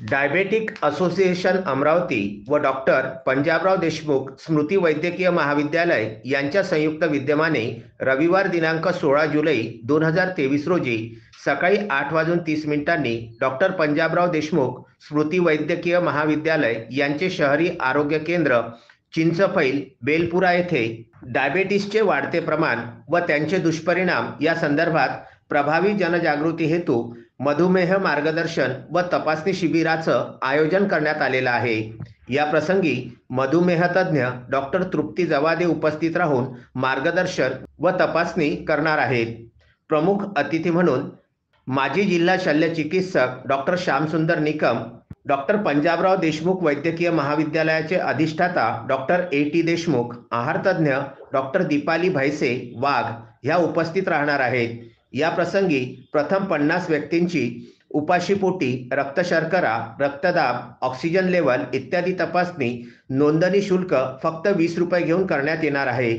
Diabetic association Amravati व doctor Panjabrao Deshmukh स्मृती वैद्यकीय महाविद्यालय यांच्या संयुक्त विद्यमाने रविवार दिनांक 16 जुलै 2023 रोजी सकाळी 8:30 डॉक्टर पंजाबराव देशमुख स्मृती वैद्यकीय महाविद्यालय यांचे शहरी आरोग्य केंद्र चिंचफैल बेलपुरा येथे डायबेटिसचे वाढते प्रमाण व त्यांचे दुष्परिणाम या संदर्भात प्रभावी जनजागृती हेतू मधुमेह मार्गदर्शन व तपासणी शिबिराचं आयोजन करण्यात आलेलं आहे। या प्रसंगी मधुमेह तज्ञ डॉक्टर तृप्ती जवादे उपस्थित राहून मार्गदर्शन व तपासणी करणार आहेत। प्रमुख अतिथी म्हणून माजी जिल्हा शल्य चिकित्सक डॉक्टर श्यामसुंदर निकम, डॉक्टर पंजाबराव देशमुख वैद्यकीय महाविद्यालयाचे अधिष्ठाता डॉक्टर A.T. देशमुख, आहार तज्ञ डॉक्टर दीपाली भैसे वाघ ह्या उपस्थित राहणार आहेत। या प्रसंगी प्रथम 50 व्यक्तींची उपाशीपोटी रक्तशर्करा, रक्तदाब, ऑक्सिजन लेवल इत्यादी तपासणी नोंदणी शुल्क फक्त 20 रुपये घेऊन करण्यात येणार आहे।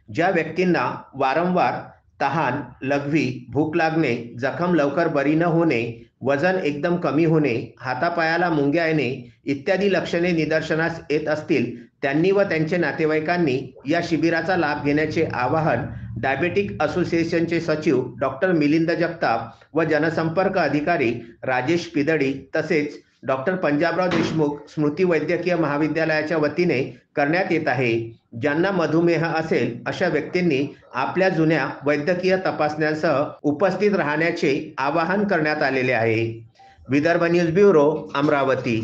ज्या व्यक्तींना वारंवार तहान, लघवी, भूक लागणे, जखम लवकर बरी न होणे, वजन एकदम कमी होणे, हातापायाला मुंग्या येणे इत्यादी लक्षणे निदर्शनास येत असतील त्यांनी व त्यांच्या नातेवाईकांनी या शिबिराचा लाभ घेण्याचे आवाहन डायबेटिक असोसिएशनचे सचिव डॉक्टर मिलिंद जगताप व जनसंपर्क अधिकारी राजेश पिदडी तसेच डॉक्टर पंजाबराव देशमुख स्मृती वैद्यकीय महाविद्यालयाच्या वतीने करण्यात येत आहे। ज्यांना मधुमेह असेल अशा व्यक्तींनी आपल्या जुन्या वैद्यकीय तपासण्यांसह उपस्थित राहण्याचे आवाहन करण्यात आलेले आहे। Vidarbha news bureau, Amravati.